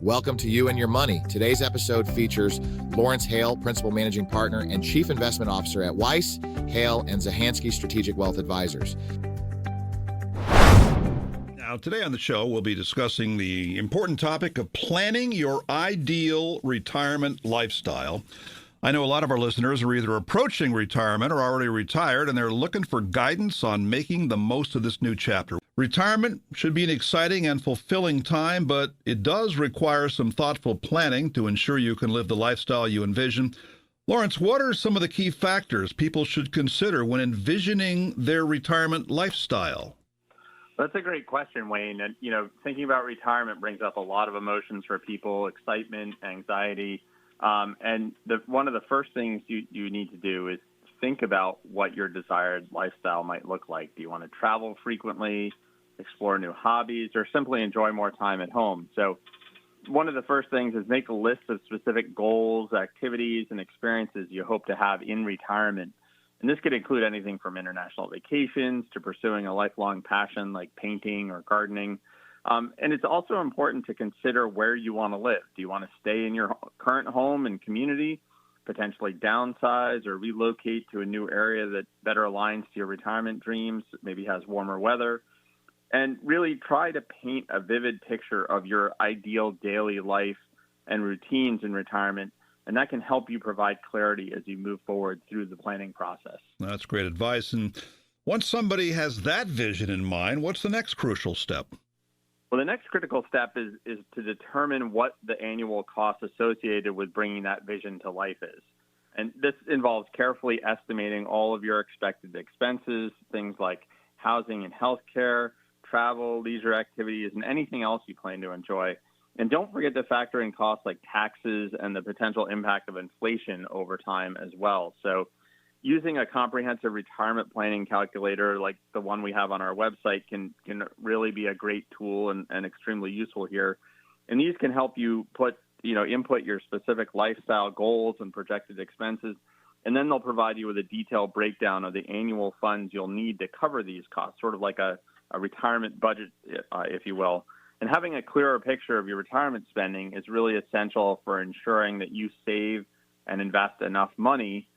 Welcome to You and Your Money. Today's episode features Lawrence Hale, Principal Managing Partner and Chief Investment Officer at Weiss, Hale, and Zahansky Strategic Wealth Advisors. Now, today on the show, we'll be discussing the important topic of planning your ideal retirement lifestyle. I know a lot of our listeners are either approaching retirement or already retired, and they're looking for guidance on making the most of this new chapter. Retirement should be an exciting and fulfilling time, but it does require some thoughtful planning to ensure you can live the lifestyle you envision. Lawrence, what are some of the key factors people should consider when envisioning their retirement lifestyle? That's a great question, Wayne. And, thinking about retirement brings up a lot of emotions for people, excitement, anxiety. And one of the first things you need to do is think about what your desired lifestyle might look like. Do you want to travel frequently, explore new hobbies, or simply enjoy more time at home? So one of the first things is make a list of specific goals, activities, and experiences you hope to have in retirement. And this could include anything from international vacations to pursuing a lifelong passion like painting or gardening. And it's also important to consider where you want to live. Do you want to stay in your current home and community, potentially downsize or relocate to a new area that better aligns to your retirement dreams, maybe has warmer weather? And really try to paint a vivid picture of your ideal daily life and routines in retirement. And that can help you provide clarity as you move forward through the planning process. That's great advice. And once somebody has that vision in mind, what's the next crucial step? Well, the next critical step is to determine what the annual cost associated with bringing that vision to life is. And this involves carefully estimating all of your expected expenses, things like housing and health care, travel, leisure activities, and anything else you plan to enjoy. And don't forget to factor in costs like taxes and the potential impact of inflation over time as well. So using a comprehensive retirement planning calculator like the one we have on our website can really be a great tool and extremely useful here. And these can help you input your specific lifestyle goals and projected expenses. And then they'll provide you with a detailed breakdown of the annual funds you'll need to cover these costs, sort of like a retirement budget, if you will. And having a clearer picture of your retirement spending is really essential for ensuring that you save and invest enough money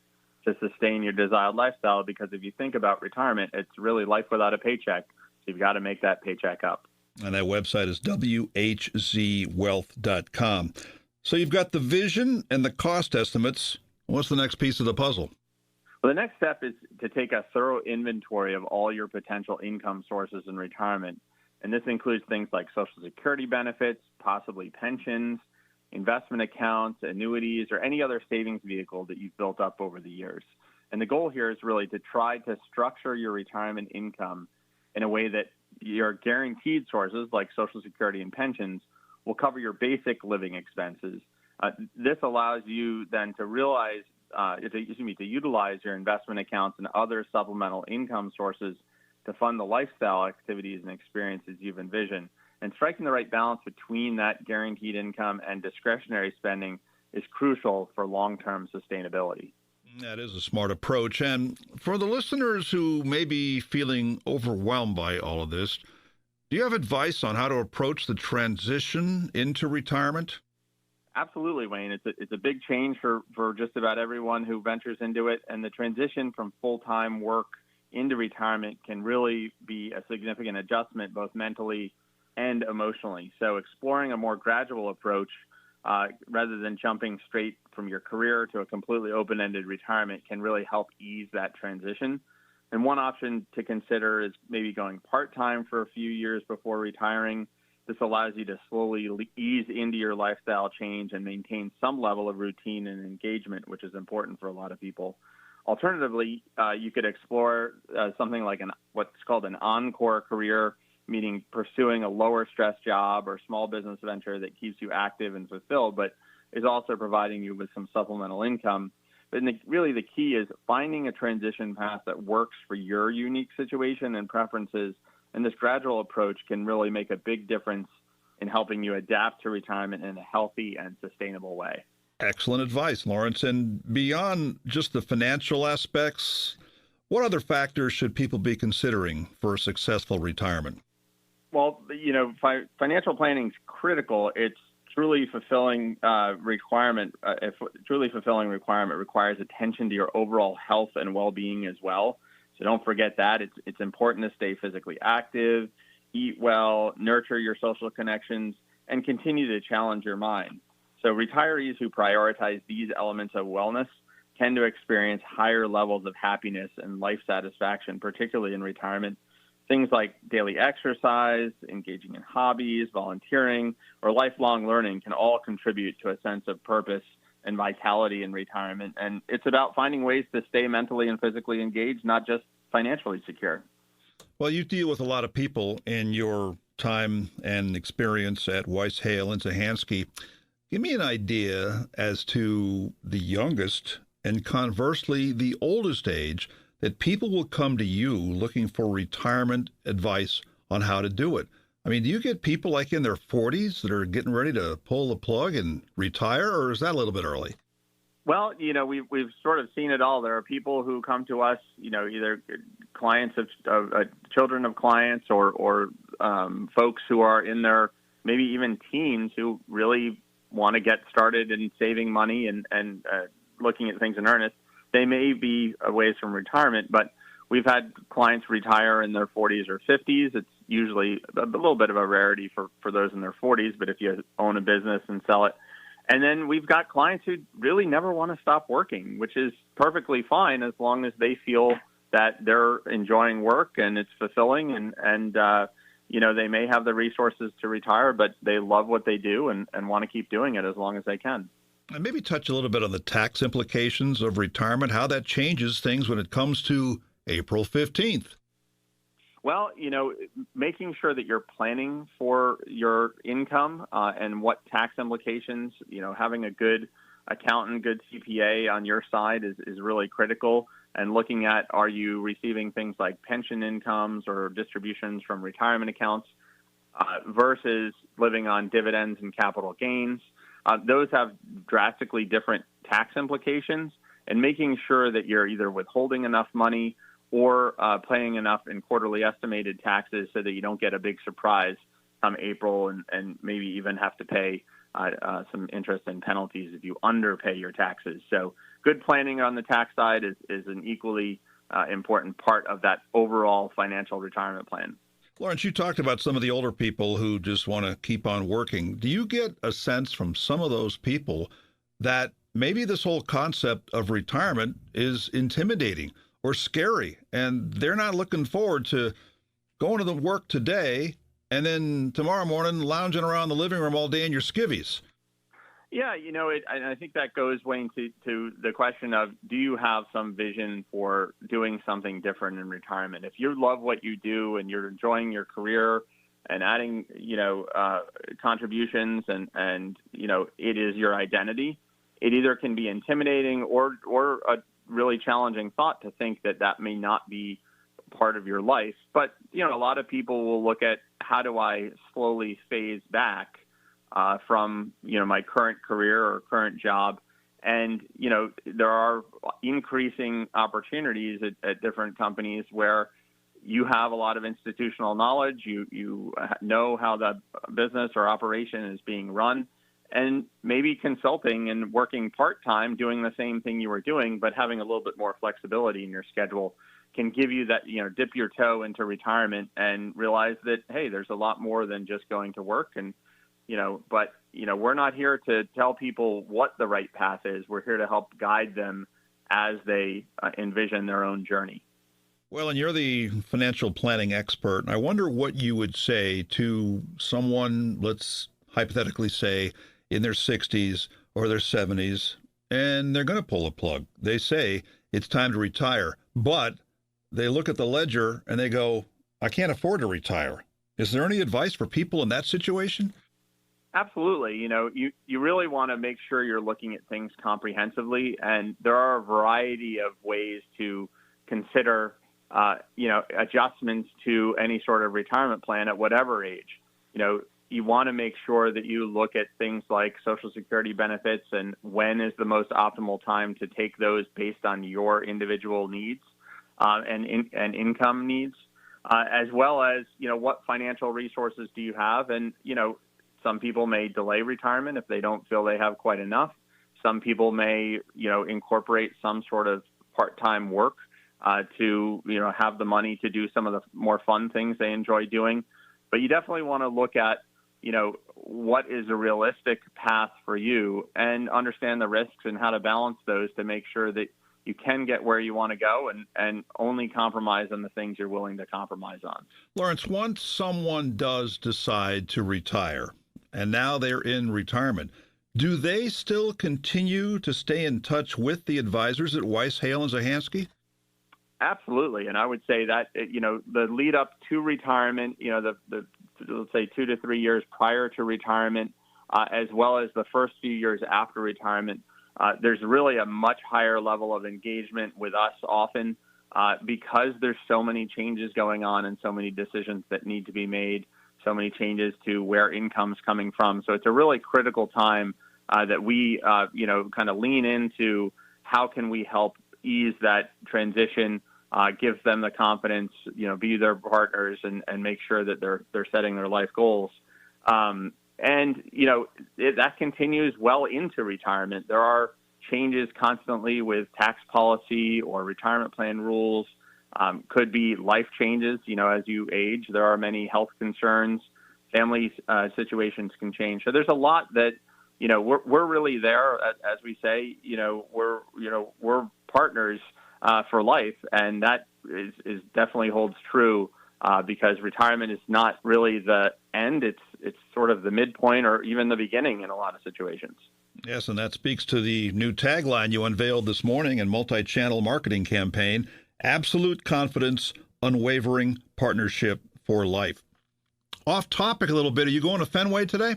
to sustain your desired lifestyle, because if you think about retirement, it's really life without a paycheck. So you've got to make that paycheck up. And that website is whzwealth.com. So you've got the vision and the cost estimates. What's the next piece of the puzzle? Well, the next step is to take a thorough inventory of all your potential income sources in retirement. And this includes things like Social Security benefits, possibly pensions, investment accounts, annuities, or any other savings vehicle that you've built up over the years. And the goal here is really to try to structure your retirement income in a way that your guaranteed sources like Social Security and pensions will cover your basic living expenses. This allows you then to utilize your investment accounts and other supplemental income sources to fund the lifestyle activities and experiences you've envisioned. And striking the right balance between that guaranteed income and discretionary spending is crucial for long-term sustainability. That is a smart approach. And for the listeners who may be feeling overwhelmed by all of this, do you have advice on how to approach the transition into retirement? Absolutely, Wayne. It's a big change for just about everyone who ventures into it. And the transition from full-time work into retirement can really be a significant adjustment, both mentally and emotionally. So exploring a more gradual approach rather than jumping straight from your career to a completely open-ended retirement can really help ease that transition. And one option to consider is maybe going part-time for a few years before retiring. This allows you to slowly ease into your lifestyle change and maintain some level of routine and engagement, which is important for a lot of people. Alternatively, you could explore something like what's called an encore career, meaning pursuing a lower stress job or small business venture that keeps you active and fulfilled, but is also providing you with some supplemental income. But really the key is finding a transition path that works for your unique situation and preferences. And this gradual approach can really make a big difference in helping you adapt to retirement in a healthy and sustainable way. Excellent advice, Lawrence. And beyond just the financial aspects, what other factors should people be considering for a successful retirement? Well, financial planning is critical. It's truly fulfilling requirement, if truly fulfilling requirement requires attention to your overall health and well-being as well. So don't forget that. It's important to stay physically active, eat well, nurture your social connections, and continue to challenge your mind. So retirees who prioritize these elements of wellness tend to experience higher levels of happiness and life satisfaction, particularly in retirement. Things like daily exercise, engaging in hobbies, volunteering, or lifelong learning can all contribute to a sense of purpose and vitality in retirement. And it's about finding ways to stay mentally and physically engaged, not just financially secure. Well, you deal with a lot of people in your time and experience at Weiss, Hale, and Zahansky. Give me an idea as to the youngest and conversely the oldest age that people will come to you looking for retirement advice on how to do it. I mean, do you get people like in their 40s that are getting ready to pull the plug and retire, or is that a little bit early? Well, we've sort of seen it all. There are people who come to us, either clients of children of clients or folks who are in their maybe even teens who really want to get started in saving money and looking at things in earnest. They may be a ways from retirement, but we've had clients retire in their 40s or 50s. It's usually a little bit of a rarity for those in their 40s, but if you own a business and sell it. And then we've got clients who really never want to stop working, which is perfectly fine as long as they feel that they're enjoying work and it's fulfilling and they may have the resources to retire, but they love what they do and want to keep doing it as long as they can. And maybe touch a little bit on the tax implications of retirement, how that changes things when it comes to April 15th. Well, making sure that you're planning for your income and what tax implications, having a good accountant, good CPA on your side is really critical. And looking at, are you receiving things like pension incomes or distributions from retirement accounts versus living on dividends and capital gains? Those have drastically different tax implications, and making sure that you're either withholding enough money or paying enough in quarterly estimated taxes so that you don't get a big surprise come April and maybe even have to pay some interest and penalties if you underpay your taxes. So good planning on the tax side is an equally important part of that overall financial retirement plan. Lawrence, you talked about some of the older people who just want to keep on working. Do you get a sense from some of those people that maybe this whole concept of retirement is intimidating or scary, and they're not looking forward to going to the work today and then tomorrow morning lounging around the living room all day in your skivvies? Yeah, I think that goes, Wayne, to the question of, do you have some vision for doing something different in retirement? If you love what you do and you're enjoying your career and adding, contributions and it is your identity, it either can be intimidating or a really challenging thought to think that may not be part of your life. But, a lot of people will look at, how do I slowly phase back from, my current career or current job. And, there are increasing opportunities at different companies where you have a lot of institutional knowledge. You know how the business or operation is being run, and maybe consulting and working part-time doing the same thing you were doing, but having a little bit more flexibility in your schedule can give you that, dip your toe into retirement and realize that, hey, there's a lot more than just going to work. And, but we're not here to tell people what the right path is. We're here to help guide them as they envision their own journey. Well, and you're the financial planning expert. I wonder what you would say to someone, let's hypothetically say, in their 60s or their 70s, and they're going to pull a plug. They say it's time to retire, but they look at the ledger and they go, I can't afford to retire. Is there any advice for people in that situation? Absolutely. You really want to make sure you're looking at things comprehensively, and there are a variety of ways to consider, adjustments to any sort of retirement plan at whatever age. You want to make sure that you look at things like Social Security benefits and when is the most optimal time to take those based on your individual needs and income needs, as well as, what financial resources do you have? And, Some people may delay retirement if they don't feel they have quite enough. Some people may, incorporate some sort of part-time work to, have the money to do some of the more fun things they enjoy doing. But you definitely want to look at, what is a realistic path for you and understand the risks and how to balance those to make sure that you can get where you want to go and only compromise on the things you're willing to compromise on. Lawrence, once someone does decide to retire and now they're in retirement, do they still continue to stay in touch with the advisors at Weiss, Hale, and Zahansky? Absolutely. And I would say that, the lead up to retirement, the let's say 2 to 3 years prior to retirement, as well as the first few years after retirement, there's really a much higher level of engagement with us often because there's so many changes going on and so many decisions that need to be made, so many changes to where income's coming from. So it's a really critical time that we, kind of lean into how can we help ease that transition, give them the confidence, be their partners and make sure that they're setting their life goals. That continues well into retirement. There are changes constantly with tax policy or retirement plan rules. Could be life changes. As you age, there are many health concerns. Family situations can change. So there's a lot that, we're really there, as we say. We're partners for life, and that is definitely holds true. Because retirement is not really the end. It's sort of the midpoint or even the beginning in a lot of situations. Yes, and that speaks to the new tagline you unveiled this morning and multi-channel marketing campaign, Absolute Confidence, Unwavering Partnership for Life. Off topic a little bit, are you going to Fenway today?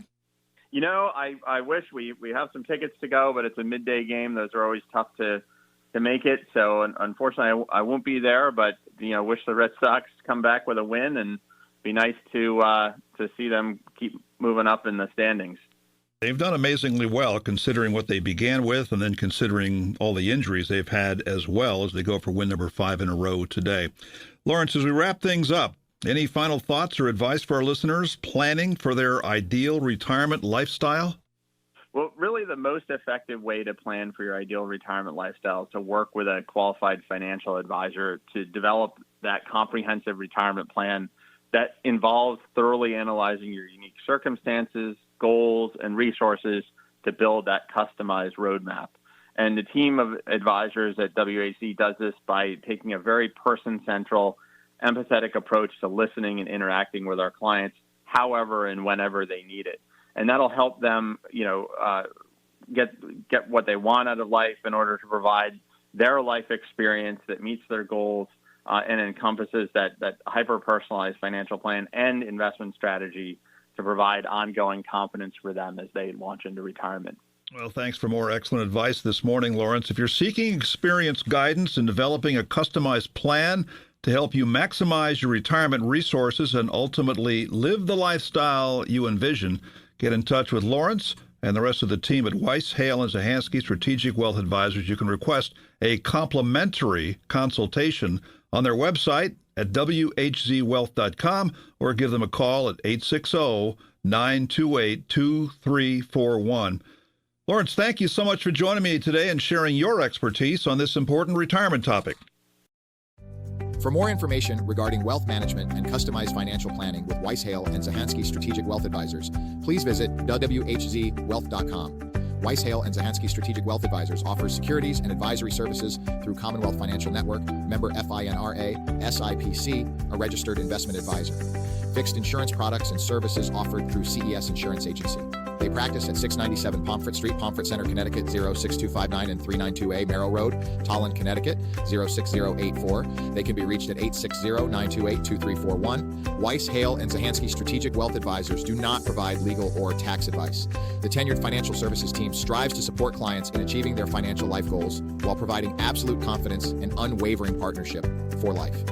I wish we have some tickets to go, but it's a midday game. Those are always tough to make it. So unfortunately, I won't be there, but, wish the Red Sox come back with a win and be nice to see them keep moving up in the standings. They've done amazingly well considering what they began with and then considering all the injuries they've had as well as they go for win number 5 in a row today. Lawrence, as we wrap things up, any final thoughts or advice for our listeners planning for their ideal retirement lifestyle? Well, really the most effective way to plan for your ideal retirement lifestyle is to work with a qualified financial advisor to develop that comprehensive retirement plan that involves thoroughly analyzing your unique circumstances, goals, and resources to build that customized roadmap. And the team of advisors at WHC does this by taking a very person-central, empathetic approach to listening and interacting with our clients however and whenever they need it. And that'll help them, get what they want out of life in order to provide their life experience that meets their goals and encompasses that hyper-personalized financial plan and investment strategy to provide ongoing confidence for them as they launch into retirement. Well, thanks for more excellent advice this morning, Lawrence. If you're seeking experienced guidance in developing a customized plan to help you maximize your retirement resources and ultimately live the lifestyle you envision, get in touch with Lawrence and the rest of the team at Weiss, Hale, and Zahansky Strategic Wealth Advisors. You can request a complimentary consultation on their website at whzwealth.com or give them a call at 860-928-2341. Lawrence, thank you so much for joining me today and sharing your expertise on this important retirement topic. For more information regarding wealth management and customized financial planning with Weiss, Hale, and Zahansky Strategic Wealth Advisors, please visit whzwealth.com. Weiss, Hale, and Zahansky Strategic Wealth Advisors offers securities and advisory services through Commonwealth Financial Network, member FINRA, SIPC, a registered investment advisor. Fixed insurance products and services offered through CES Insurance Agency. They practice at 697 Pomfret Street, Pomfret Center, Connecticut, 06259 and 392A Merrill Road, Tolland, Connecticut, 06084. They can be reached at 860-928-2341. Weiss, Hale, and Zahansky Strategic Wealth Advisors do not provide legal or tax advice. The tenured financial services team strives to support clients in achieving their financial life goals while providing absolute confidence and unwavering partnership for life.